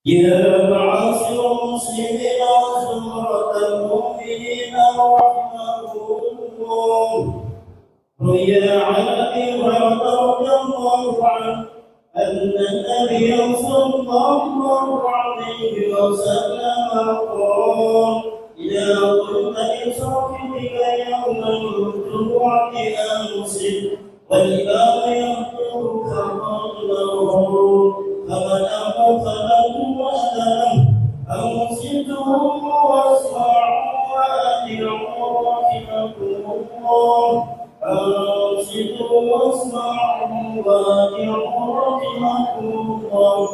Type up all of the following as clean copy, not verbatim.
يا معاشر المسلمين وزمرة المؤمنين رحمكم الله. روي عن ابي هريره رضي الله عنه ان النبي صلى الله عليه وسلم قال: اذا قلت لصاحبك يوم الجمعه امسك والامام يخطب فقبله فمن أغفله وسلم أنصتهم واسمعوا وأطيعوا رحمكم الله. أنصتوا واسمعوا وأطيعوا رحمكم الله.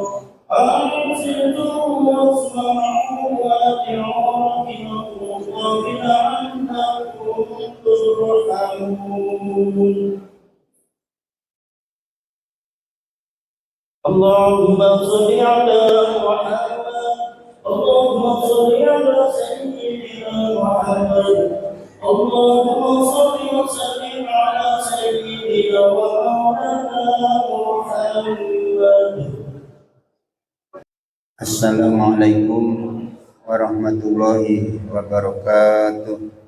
أنصتوا واسمعوا وأطيعوا رحمكم الله لعلكم ترحمون. اللهم صل على محمد. اللهم صل على سيدنا محمد. اللهم صل وسلم على سيدنا ومولانا محمد. Assalamualaikum warahmatullahi wabarakatuh.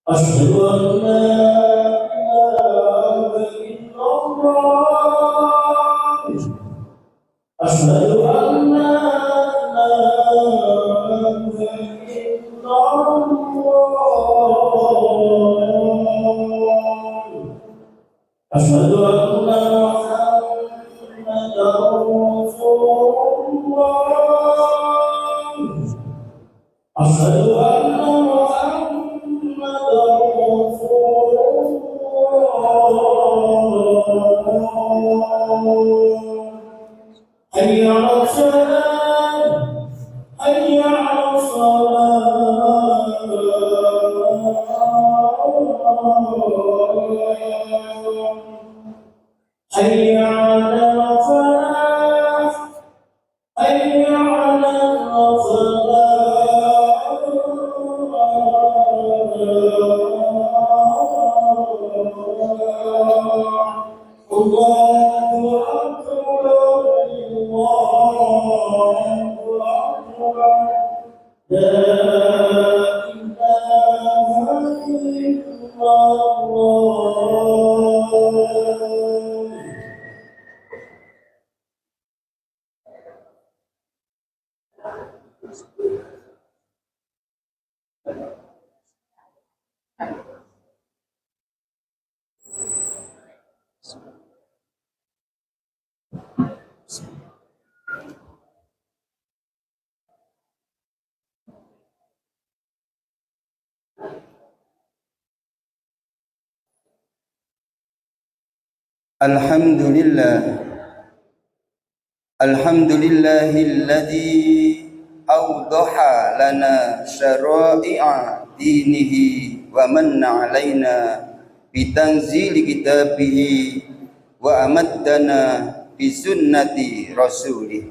أشهد أن لا إله إلا الله. أشهد أن لا إله إلا الله. أشهد أن محمدا رسول الله. أشهد أن محمدا رسول الله. حي على الصلاة. حي على الصلاة. حي على الفلاح. حي على الفلاح. الله أكبر. الله أكبر. لا إله إلا الله. Alhamdulillahilladzi awdaha lana syara'i'a dinihi wa manna alaina bitanzili kitabihi wa amaddana bi sunnati rasulih.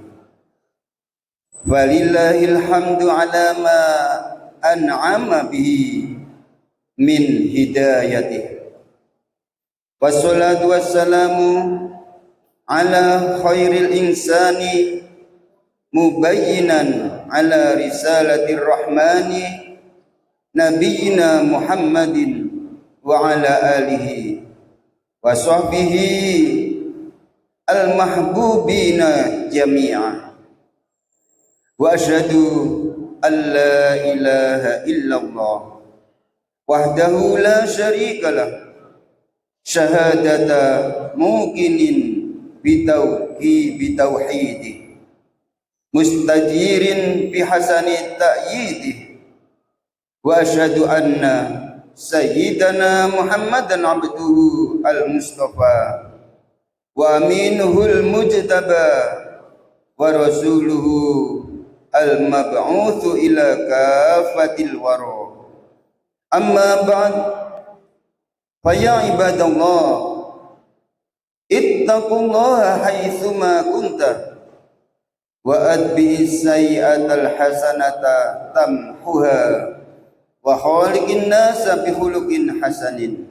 Walillahil hamdu ala ma an'ama bihi min hidayatih. Wassalatu wassalamu ala khairil insani mubayyinan ala risalatir rahmani nabiyina Muhammadin wa ala alihi wa sahbihi al mahbubina jami'a. Wa asyhadu an la ilaha illallah wahdahu la syarikalah syahadata muqinin bitauhidi mustajirin bihasani ta'yidi. Wa asyhadu anna sayyidana Muhammadan abduhu al-mustafa wa aminuhul mujtaba wa rasuluhu al-mab'utsu ila kafatil wara. Amma ba'd, fa ya ibadallah, ittaqullaha haitsuma kunta wa atbi'is sayyi'atal hasanata tamhuha wa khaliqin nasa bi khuluqin hasanin.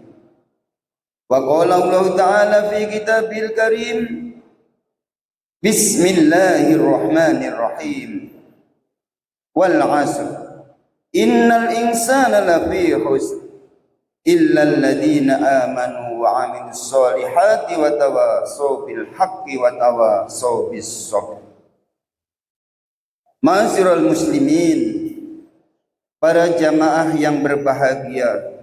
Wa qala Allah ta'ala fi kitabil karim, bismillahirrahmanirrahim, wal 'asr innal insana lafi khusr illal ladzina amanu wa 'amilus solihati wa tawassaw bil haqqi wa tawassaw bis sabr. Ma'asyiral muslimin, para jamaah yang berbahagia,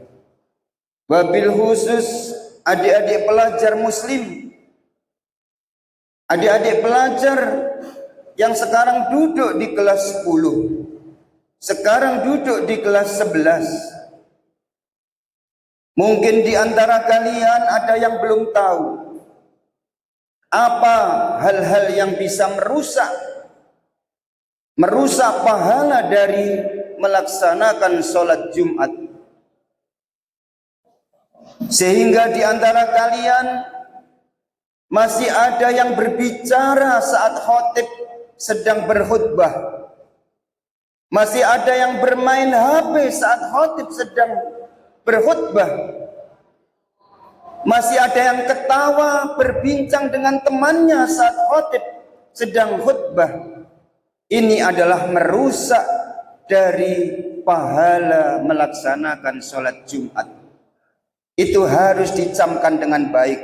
wabil khusus adik-adik pelajar muslim, adik-adik pelajar yang sekarang duduk di kelas 10, sekarang duduk di kelas 11. Mungkin di antara kalian ada yang belum tahu apa hal-hal yang bisa merusak pahala dari melaksanakan sholat Jumat. Sehingga di antara kalian masih ada yang berbicara saat khatib sedang berkhutbah. Masih ada yang bermain HP saat khatib sedang berkhutbah. Masih ada yang ketawa berbincang dengan temannya saat khatib sedang khutbah. Ini adalah merusak dari pahala melaksanakan sholat Jumat. Itu harus dicamkan dengan baik.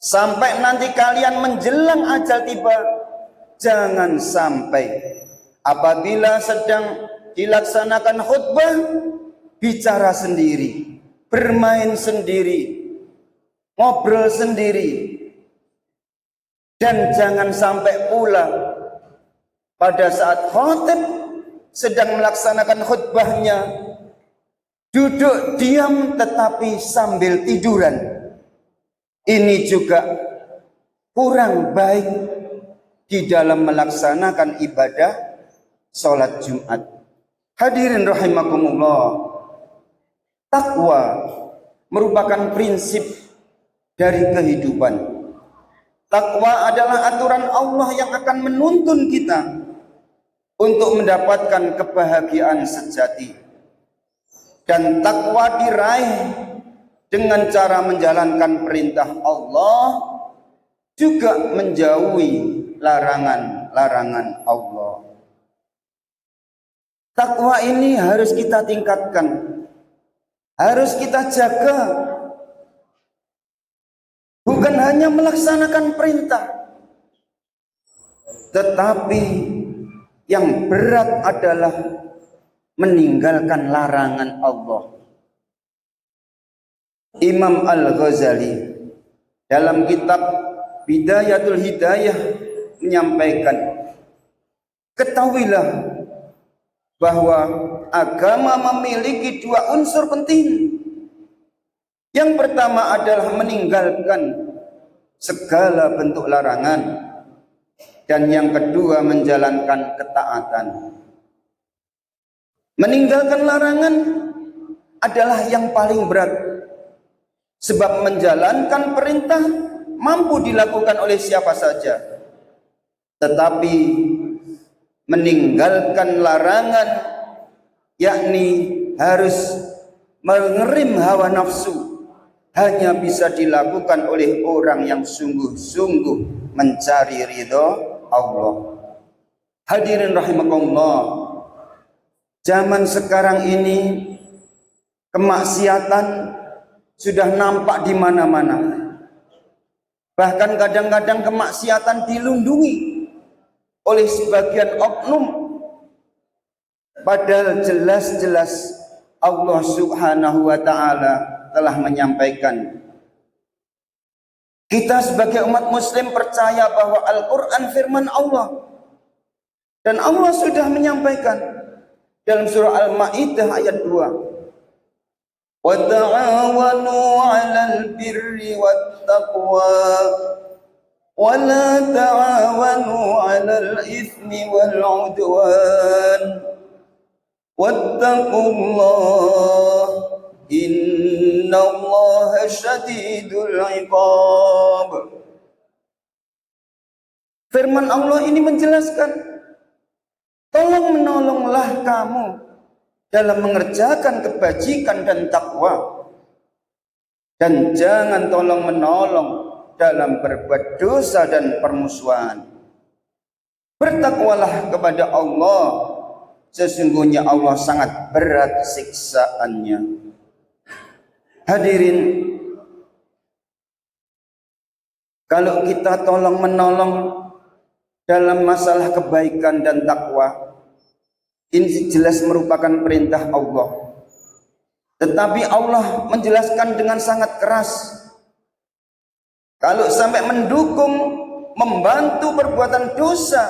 Sampai nanti kalian menjelang ajal tiba, jangan sampai apabila sedang dilaksanakan khutbah, bicara sendiri, bermain sendiri, ngobrol sendiri. Dan jangan sampai pula pada saat khatib sedang melaksanakan khutbahnya, duduk diam tetapi sambil tiduran. Ini juga kurang baik di dalam melaksanakan ibadah sholat Jumat. Hadirin rahimakumullah, takwa merupakan prinsip dari kehidupan. Takwa adalah aturan Allah yang akan menuntun kita untuk mendapatkan kebahagiaan sejati. Dan takwa diraih dengan cara menjalankan perintah Allah, juga menjauhi larangan-larangan Allah. Takwa ini harus kita tingkatkan, harus kita jaga. Bukan hanya melaksanakan perintah, tetapi yang berat adalah meninggalkan larangan Allah. Imam Al-Ghazali dalam kitab Bidayatul Hidayah menyampaikan, ketahuilah bahwa agama memiliki dua unsur penting. Yang pertama adalah meninggalkan segala bentuk larangan, dan yang kedua menjalankan ketaatan. Meninggalkan larangan adalah yang paling berat, sebab menjalankan perintah mampu dilakukan oleh siapa saja. Tetapi meninggalkan larangan, yakni harus mengerim hawa nafsu, hanya bisa dilakukan oleh orang yang sungguh-sungguh mencari ridho Allah. Hadirin rahimakumullah, zaman sekarang ini kemaksiatan sudah nampak di mana-mana. Bahkan kadang-kadang kemaksiatan dilindungi oleh sebagian oknum, padahal jelas-jelas Allah Subhanahu wa ta'ala telah menyampaikan. Kita sebagai umat muslim percaya bahwa Al-Quran firman Allah, dan Allah sudah menyampaikan dalam surah Al-Ma'idah ayat 2, wa ta'awanu 'alal birri wattaqwa wa la ta'awanu 'alal itsmi wal 'udwan wattaqullah innallaha syadidul 'iqab. Firman Allah ini menjelaskan, tolong menolonglah kamu dalam mengerjakan kebajikan dan takwa, dan jangan tolong menolong dalam berbuat dosa dan permusuhan. Bertakwalah kepada Allah, sesungguhnya Allah sangat berat siksaannya. Hadirin, kalau kita tolong menolong dalam masalah kebaikan dan takwa, ini jelas merupakan perintah Allah. Tetapi Allah menjelaskan dengan sangat keras, kalau sampai mendukung, membantu perbuatan dosa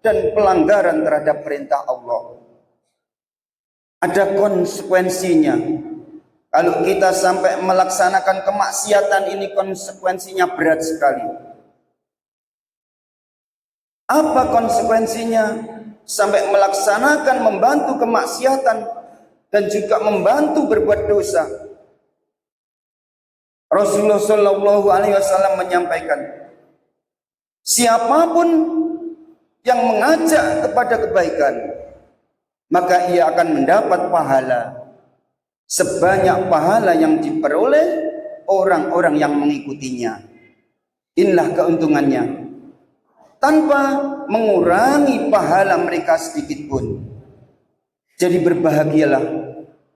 dan pelanggaran terhadap perintah Allah, ada konsekuensinya. Kalau kita sampai melaksanakan kemaksiatan ini, konsekuensinya berat sekali. Apa konsekuensinya? Sampai melaksanakan, membantu kemaksiatan dan juga membantu berbuat dosa. Rasulullah Shallallahu Alaihi Wasallam menyampaikan, siapapun yang mengajak kepada kebaikan, maka ia akan mendapat pahala sebanyak pahala yang diperoleh orang-orang yang mengikutinya. Inilah keuntungannya, tanpa mengurangi pahala mereka sedikit pun. Jadi berbahagialah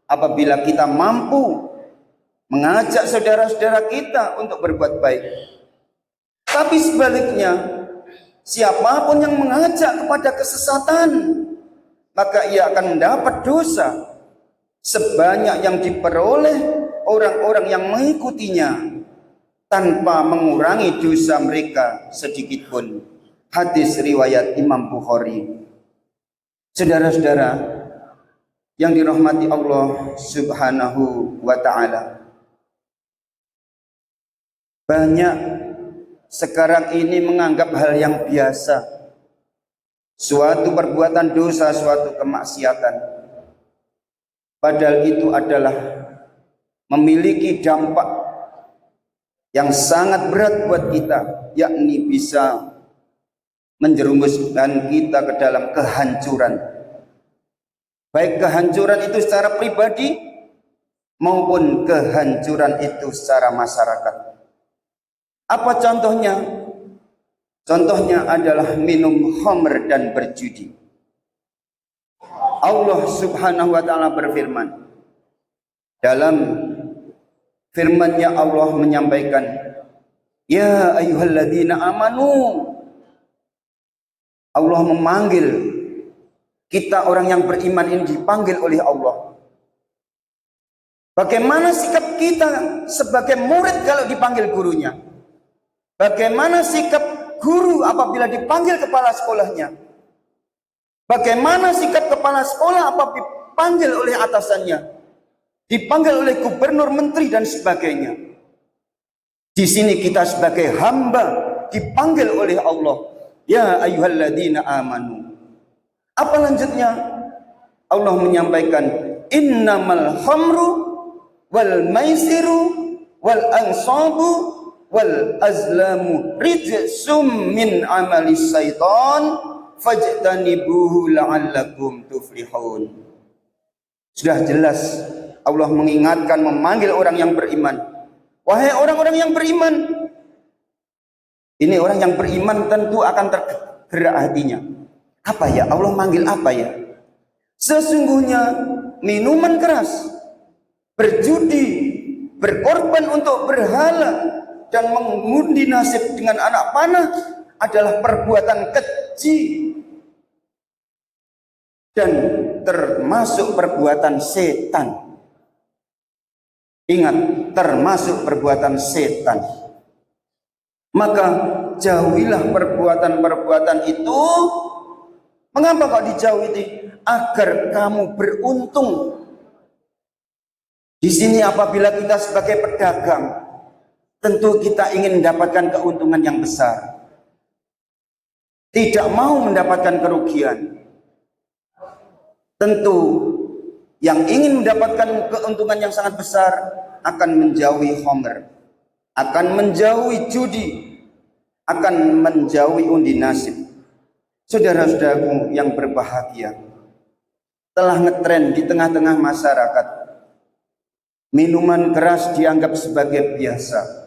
apabila kita mampu mengajak saudara-saudara kita untuk berbuat baik. Tapi sebaliknya, siapapun yang mengajak kepada kesesatan, maka ia akan mendapat dosa sebanyak yang diperoleh orang-orang yang mengikutinya, tanpa mengurangi dosa mereka sedikit pun. Hadis riwayat Imam Bukhari. Saudara-saudara yang dirahmati Allah Subhanahu wa ta'ala, banyak sekarang ini menganggap hal yang biasa suatu perbuatan dosa, suatu kemaksiatan. Padahal itu adalah memiliki dampak yang sangat berat buat kita, yakni bisa menjerumuskan kita ke dalam kehancuran. Baik kehancuran itu secara pribadi maupun kehancuran itu secara masyarakat. Apa contohnya? Contohnya adalah minum khamr dan berjudi. Allah Subhanahu wa ta'ala berfirman, dalam firman-Nya Allah menyampaikan, ya ayyuhalladzina amanu. Allah memanggil kita, orang yang beriman ini dipanggil oleh Allah. Bagaimana sikap kita sebagai murid kalau dipanggil gurunya? Bagaimana sikap guru apabila dipanggil kepala sekolahnya? Bagaimana sikap kepala sekolah apabila dipanggil oleh atasannya? Dipanggil oleh gubernur, menteri dan sebagainya. Di sini kita sebagai hamba dipanggil oleh Allah, ya ayyuhalladzina amanu. Apa lanjutnya? Allah menyampaikan, innamal khamru wal maisiru wal ansabu wal azlamu rijsum min amalis syaitan fajtanibuhu la'allakum tuflihun. Sudah jelas Allah mengingatkan, memanggil orang yang beriman. Wahai orang-orang yang beriman. Ini orang yang beriman tentu akan tergerak hatinya. Apa ya? Allah manggil apa ya? Sesungguhnya minuman keras, berjudi, berkorban untuk berhala, dan mengundi nasib dengan anak panah adalah perbuatan keji dan termasuk perbuatan setan. Ingat, termasuk perbuatan setan. Maka jauhilah perbuatan-perbuatan itu. Mengapa kok dijauhi? Agar kamu beruntung. Di sini apabila kita sebagai pedagang, tentu kita ingin mendapatkan keuntungan yang besar. Tidak mau mendapatkan kerugian. Tentu yang ingin mendapatkan keuntungan yang sangat besar akan menjauhi khamr, akan menjauhi judi, akan menjauhi undi nasib. Saudara-saudaraku yang berbahagia, telah ngetren di tengah-tengah masyarakat. Minuman keras dianggap sebagai biasa.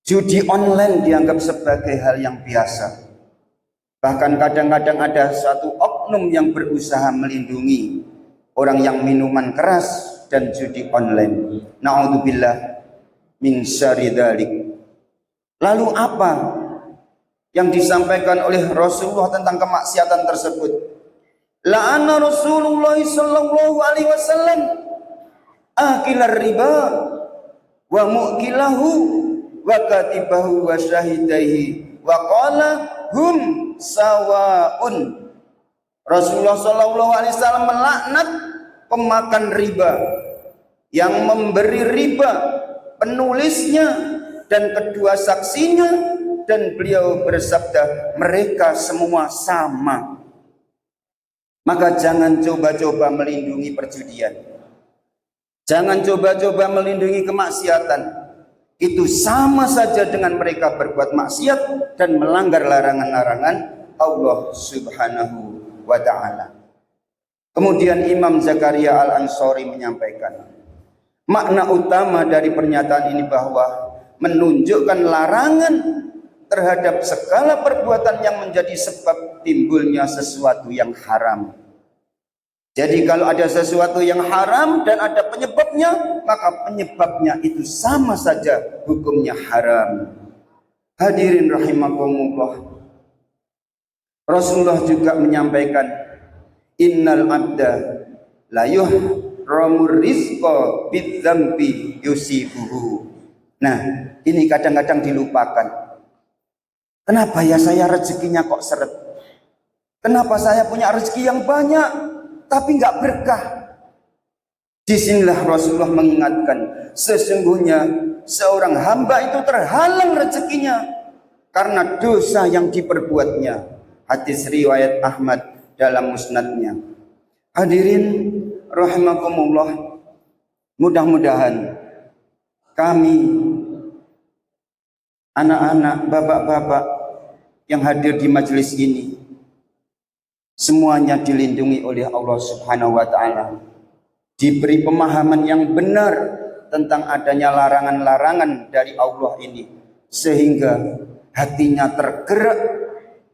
Judi online dianggap sebagai hal yang biasa. Bahkan kadang-kadang ada satu oknum yang berusaha melindungi orang yang minuman keras dan judi online. Na'udzubillah min syarri dzalik. Lalu apa yang disampaikan oleh Rasulullah tentang kemaksiatan tersebut? La'ana Rasulullah sallallahu alaihi wasallam akilar riba wa mu'kilahu wa katibahu wa syahidaihi wa qala hum sawaun. Rasulullah sallallahu alaihi wasallam melaknat pemakan riba, yang memberi riba, penulisnya dan kedua saksinya, dan beliau bersabda mereka semua sama. Maka jangan coba-coba melindungi perjudian, jangan coba-coba melindungi kemaksiatan. Itu sama saja dengan mereka berbuat maksiat dan melanggar larangan-larangan Allah subhanahu wa ta'ala. Kemudian Imam Zakaria Al-Ansari menyampaikan, makna utama dari pernyataan ini bahwa menunjukkan larangan terhadap segala perbuatan yang menjadi sebab timbulnya sesuatu yang haram. Jadi kalau ada sesuatu yang haram dan ada penyebabnya, maka penyebabnya itu sama saja hukumnya haram. Hadirin rahimakumullah. Rasulullah juga menyampaikan, innal abda la yuhramur rizqa bidzambi yusibuhu. Nah, ini kadang-kadang dilupakan. Kenapa ya saya rezekinya kok seret? Kenapa saya punya rezeki yang banyak tapi nggak berkah? Disinilah Rasulullah mengingatkan, sesungguhnya seorang hamba itu terhalang rezekinya karena dosa yang diperbuatnya. Hadis riwayat Ahmad dalam musnadnya. Hadirin rahimakumullah, mudah-mudahan kami anak-anak, bapak-bapak yang hadir di majelis ini semuanya dilindungi oleh Allah subhanahu wa ta'ala, diberi pemahaman yang benar tentang adanya larangan-larangan dari Allah ini, sehingga hatinya tergerak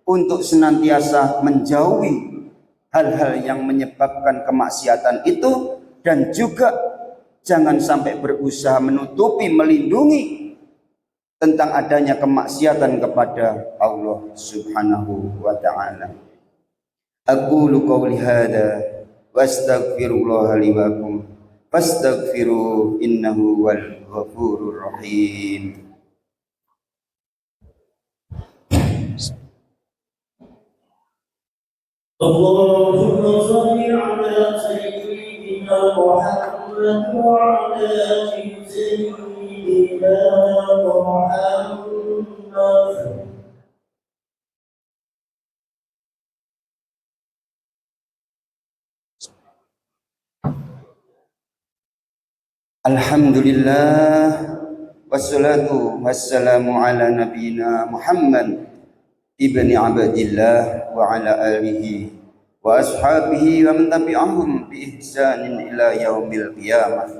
untuk senantiasa menjauhi hal-hal yang menyebabkan kemaksiatan itu, dan juga jangan sampai berusaha menutupi, melindungi tentang adanya kemaksiatan kepada Allah subhanahu wa ta'ala. Aqulu qawli hadha wa astaghfirullah li wa lakum fastaghfiru innahu wal ghafurur rahim. Allahumma shalli ala sayyidina Muhammad wa ala ali sayyidina Muhammad. Alhamdulillah wassalatu wassalamu ala nabiyina Muhammad ibni Abdillah wa ala alihi wa ashabihi wa man tabi'ahum bi ihsanin ila yaumil qiyamah.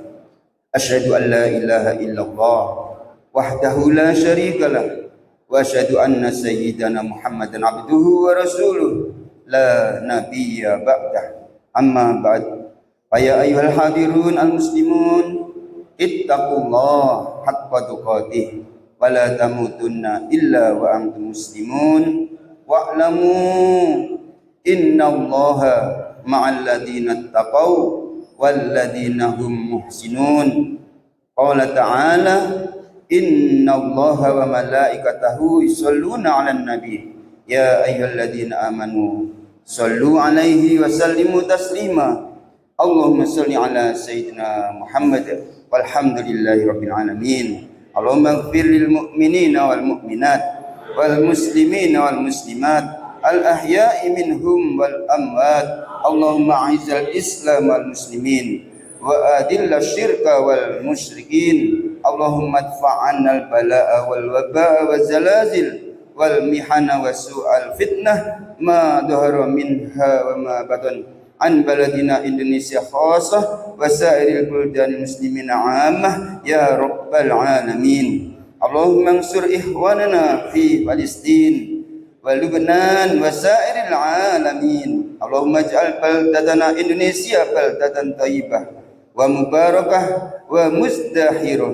Asyhadu an la ilaha illallah wahdahu la syarika lah wa asyhadu anna sayyidana Muhammadan abduhu wa rasuluh la nabiyya ba'dah. Amma ba'd. Ya ayyuhal hadirun al muslimun, ittaqullah haqqa tuqatih wa la tamutunna illa wa antum muslimun wa'lamu innallaha ma'al ladzina taqaw wal ladzina hum muhsinun. Qala ta'ala innallaha wa malaikatahu yusholluna 'alan nabi ya ayyuhalladzina amanu shallu 'alaihi wa sallimu taslima. Allahumma shalli 'ala sayyidina Muhammad walhamdulillahi rabbil alamin. Allahumma ighfir lil mu'minina wal mu'minat wal muslimina wal muslimat al ahya'i minhum wal amwat. Allahumma a'izzal islam wal muslimin wa adilla syirka wal musyrikin. Allahumma adfa' 'anna al bala'a wal waba'a wal zalazil والمحن وسوء الفتنة ما ظهر منها وما بطن عن بلدنا إندونيسيا خاصة وسائر البلدان المسلمين عامة يا رب العالمين. اللهم انصر إخواننا في فلسطين ولبنان وسائر العالمين. اللهم اجعل بلدتنا إندونيسيا بلدة طيبة ومباركة ومزدهرة.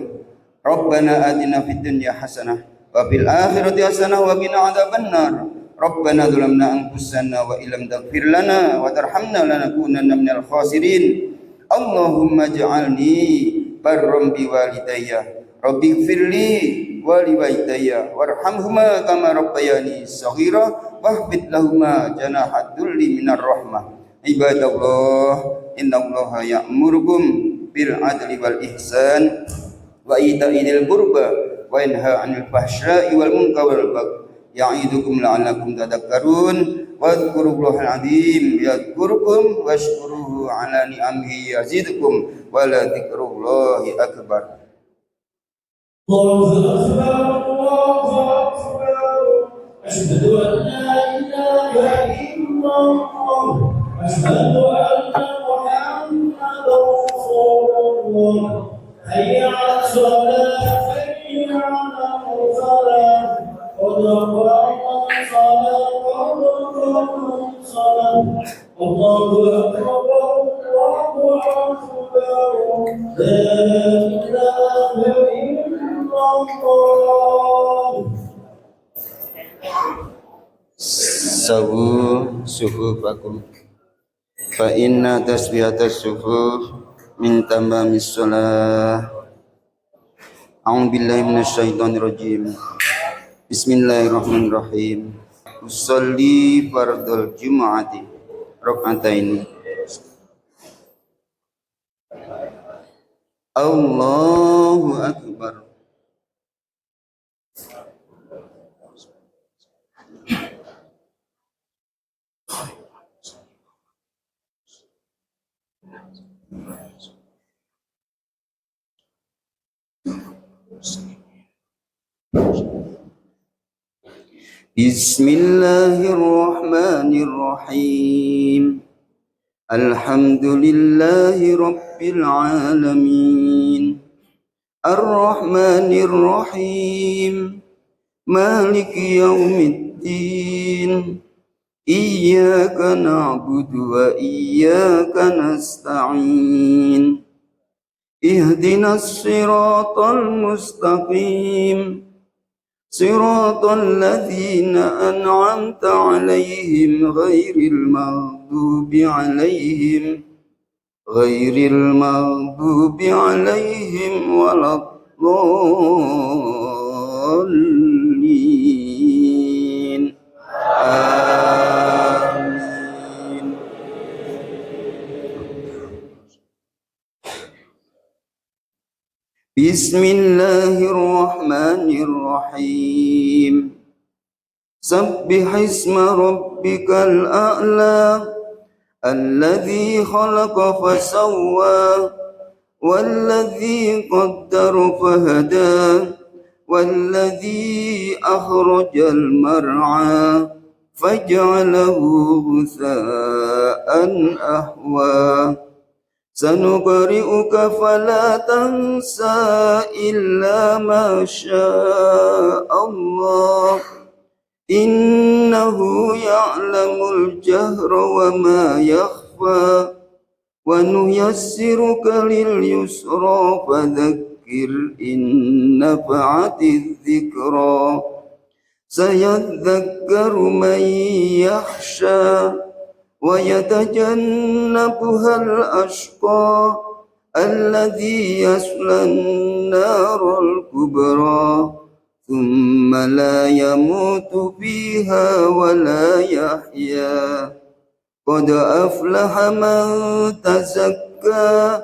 ربنا آتنا في الدنيا حسنة وفي الآخرة حسنة وقنا عذاب النار. ربنا ظلمنا أنفسنا وإن لم تغفر لنا وترحمنا لنكونن من الخاسرين. اللهم اجعلني برا بوالدي ربي اغفر لي ولوالدي وارحمهما كما ربياني صغيرا واهبط لهما جناح الذل من الرحمة. عباد الله إن الله يأمركم بالعدل والإحسان وإيتاء ذي القربى وينهى عن الفحشاء والمنكر والبغي يعظكم لعلكم تذكرون. واذكروا الله العظيم يذكركم واشكروه على نعمه يزدكم ولذكر الله أكبر. الله أكبر الله أكبر أشهد أن لا إله إلا الله أشهد أن محمدا رسول الله. حي على الصلاة حي على الصلاة قد قامت الصلاة قد قامت الصلاة. الله أكبر الله أكبر لا إله إلا الله. Sawu sufufakum fa inna tasbihatas sufuf min tamamis shalah. A'udzu billahi minasyaitonir rajim. Bismillahirrahmanirrahim. Usolli fardul jumu'ati rak'ataini. Allahu akbar. Bismillahirrahmanirrahim. Alhamdulillahi rabbil alamin. Ar-Rahmanir-Rahim. Maliki yaumiddin. Iyyaka na'budu wa iyyaka nasta'in. Ihdinas siratal mustaqim. Siratal ladzina an'amta 'alaihim ghairil maghdubi alaihim waladdallin. Amin. Bismillahirrahmanirrahim. Sabbihisma rabbikal a'la alladzi khalaqa fasawwa walladzi qaddara fahada walladzi akhrajal mar'a faj'alahu ghutha'an ahwa. Sanuqri'uka fala tansa illa ma sya'allah. Innahu ya'lamul jahra wa ma yakhfa. Wa nuyassiruka lil yusra fadhakkir in nafa'atiz dzikra. Sayadhakkaru man yakhsha wa yatajannabuhal ashqa alladhi yaslan naral kubra thumma la yamutu fiha wa la yahya. Qad aflaha man tazakka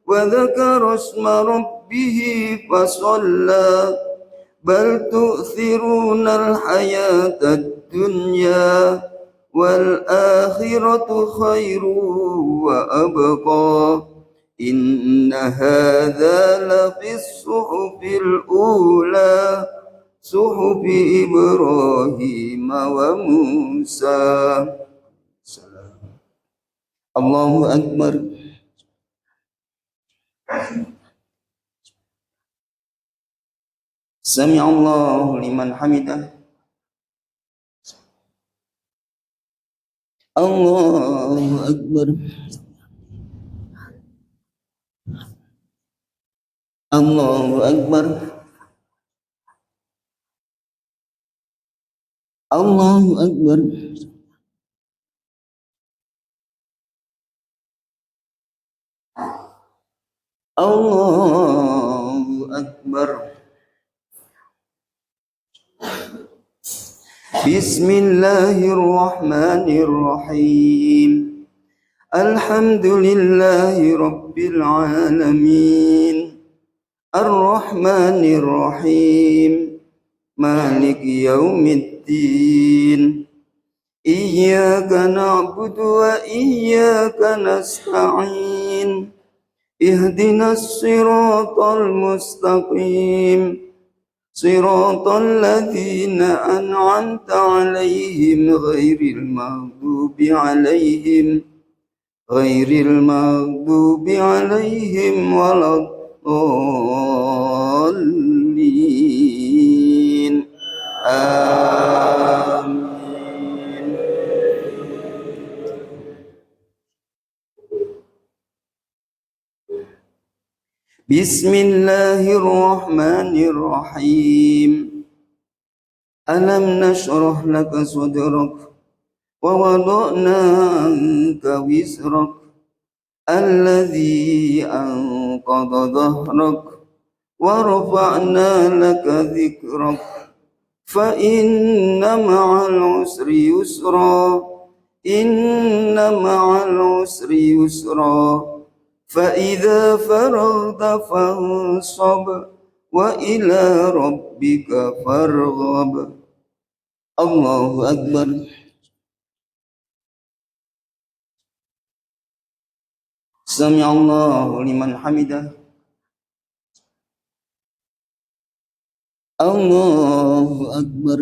wa dhakara isma rabbih fasalla. Bal tu'thirunal hayatad dunya wal akhiratu khairu wa abqa. Inna hadza la fis suhufil ula صحف إبراهيم وموسى. الله أكبر. سمع الله لمن حمده. الله أكبر. الله أكبر. الله أكبر. الله أكبر. بسم الله الرحمن الرحيم. الحمد لله رب العالمين الرحمن الرحيم مالك يوم الدين إياك نعبد وإياك نستعين اهدنا الصراط المستقيم صراط الذين أنعمت عليهم غير المغضوب عليهم ولا الضالين. آمين. بسم الله الرحمن الرحيم. ألم نشرح لك صدرك ووضعنا عنك وزرك الذي أنقض ظهرك ورفعنا لك ذكرك فإن مع العسر يسرا إن مع العسر يسرا فإذا فرغت فانصب وإلى ربك فارغب. الله أكبر. سمع الله لمن حمده. الله أكبر.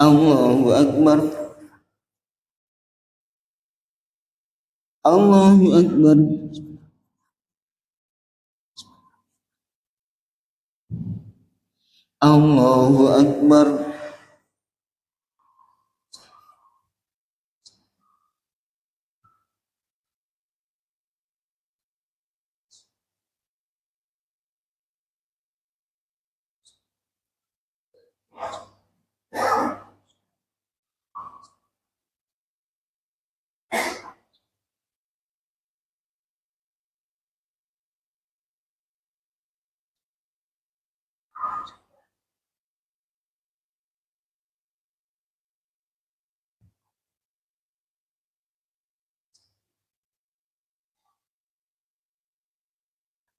الله أكبر. الله أكبر. الله أكبر.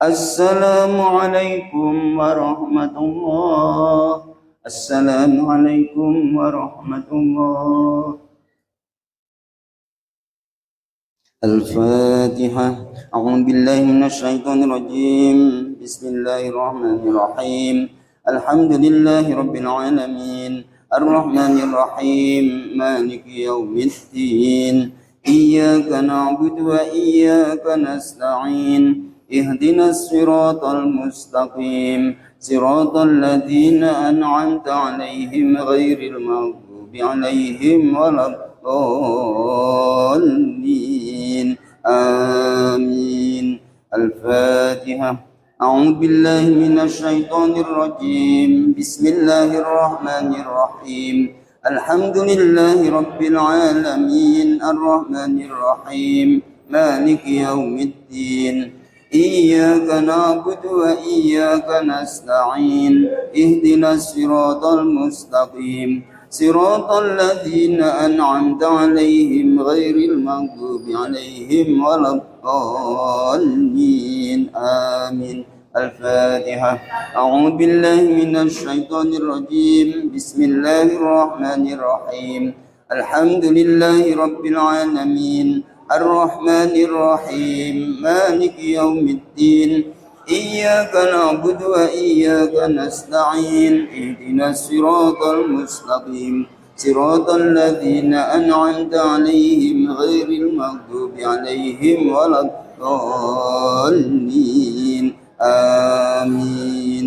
السلام عليكم ورحمة الله. السلام عليكم ورحمة الله. الفاتحة. أعوذ بالله من الشيطان الرجيم. بسم الله الرحمن الرحيم. الحمد لله رب العالمين الرحمن الرحيم مالك يوم الدين إياك نعبد وإياك نستعين اهدنا الصراط المستقيم صراط الذين أنعمت عليهم غير المغضوب عليهم ولا الضالين. آمين. الفاتحة. أعوذ بالله من الشيطان الرجيم. بسم الله الرحمن الرحيم. الحمد لله رب العالمين الرحمن الرحيم مالك يوم الدين إياك نعبد وإياك نستعين اهدنا الصراط المستقيم صراط الذين أنعمت عليهم غير المغضوب عليهم ولا الضالين. آمين. الفاتحة. أعوذ بالله من الشيطان الرجيم. بسم الله الرحمن الرحيم. الحمد لله رب العالمين الرحمن الرحيم مالك يوم الدين إياك نعبد وإياك نستعين اهدنا الصراط المستقيم صراط الذين أنعمت عليهم غير المغضوب عليهم ولا الضالين آمين.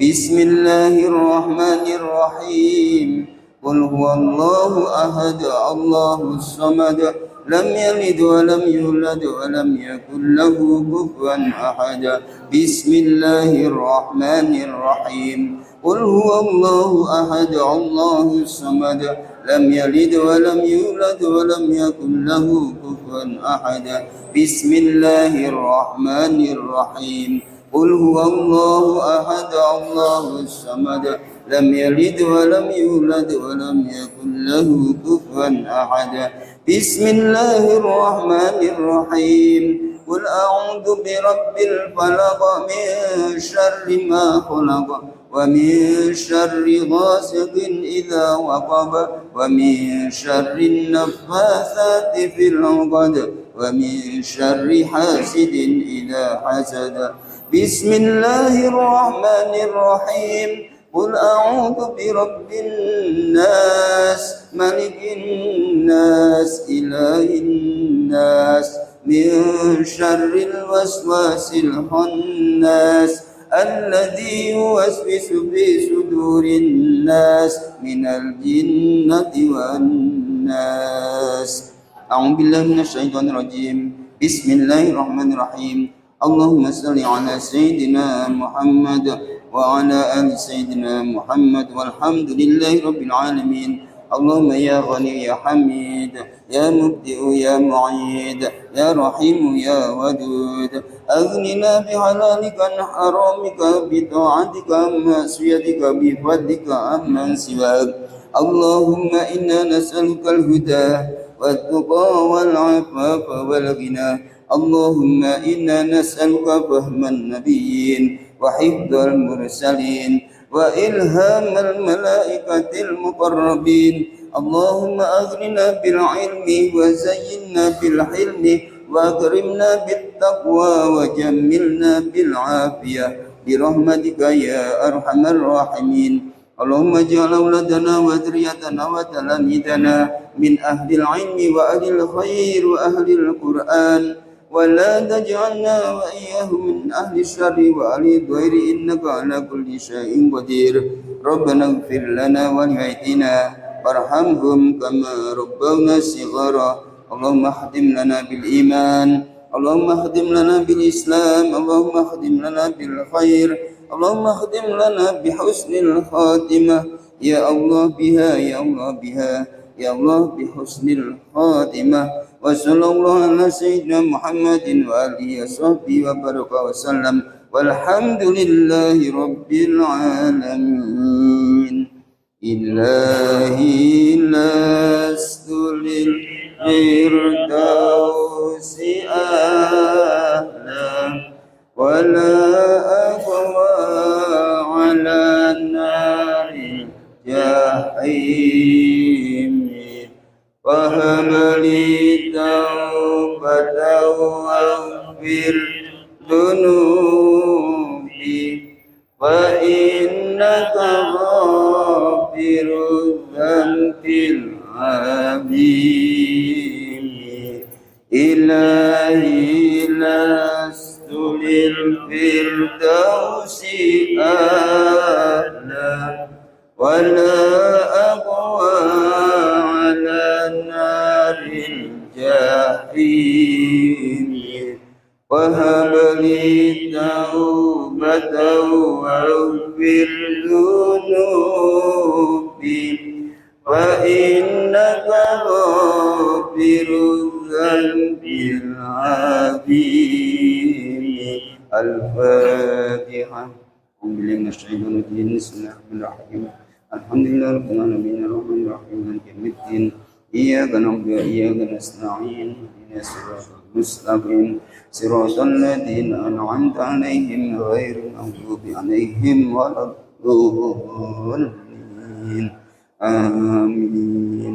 بسم الله الرحمن الرحيم. قل هو الله أحد الله الصمد لم يلد ولم يولد ولم يكن له كفوا أحد. بسم الله الرحمن الرحيم. قل هو الله أحد الله الصمد لم يلد ولم يولد ولم يكن له كفوا أحد. بسم الله الرحمن الرحيم. قل هو الله أحد الله الصمد لم يلد ولم يولد ولم يكن له كفوا أحد. بسم الله الرحمن الرحيم. قل أعوذ برب الفلق من شر ما خلق ومن شر غاسق إذا وقب ومن شر النفاثات في العقد ومن شر حاسد إذا حسد. بسم الله الرحمن الرحيم. قل أعوذ برب الناس ملك الناس إله الناس من شر الوسواس الخناس الذي يوسوس في صدور الناس من الجنة والناس. أعوذ بالله من الشيطان الرجيم. بسم الله الرحمن الرحيم. اللهم صل على سيدنا محمد وعلى آل سيدنا محمد والحمد لله رب العالمين. اللهم يا غني يا حميد يا مبدئ يا معيد يا رحيم يا ودود أغننا بحلالك عن حرامك بطاعتك عن معصيتك بفضلك عمن سواك. اللهم إنا نسألك الهدى والتقى والعفاف والغنى. اللهم إنا نسألك فهم النبيين وحفظ المرسلين وإلهام الملائكة المقربين. اللهم أغننا بالعلم وزينا بالحلم وأكرمنا بالتقوى وجملنا بالعافية برحمتك يا أرحم الراحمين. اللهم اجعل أولادنا وذريتنا وتلاميذنا من أهل العلم وأهل الخير وأهل القرآن ولا تجعلنا وإياهم من أهل الشر وأهل الضير إنك على كل شيء قدير. ربنا اغفر لنا ولوالدينا وارحمهم كما ربونا صغارا. اللهم اختم لنا بالإيمان. اللهم اختم لنا بالإسلام. اللهم اختم لنا بالخير. اللهم اختم لنا بحسن الخاتمة يا الله بها يا الله بها يا الله بحسن الخاتمة. وصلى الله على سيدنا محمد وآله وصحبه وبارك وسلم والحمد لله رب العالمين. إلهي لست للفردوس أهلا ولا أقوى على النار جحيم. وهب لي توبة واغفر ذنوبي فإنك غافر الذنب العظيم. إلهي لست للفردوس أهلا ولا أقوى على نار الجحيم. وهب لي توبة واغفر ذنوبي فإنك غافر الذنب العظيم. الفاتحة. أعوذ بالله من الشيطان الرجيم. بسم الله الرحمن الرحيم. الحمد لله رب العالمين الرحمن الرحيم مالك يوم الدين. إياك نعبد وإياك نستعين اهدنا الصراط المستقيم صراط الذين أنعمت عليهم غير المغضوب عليهم ولا الضالين. آمين.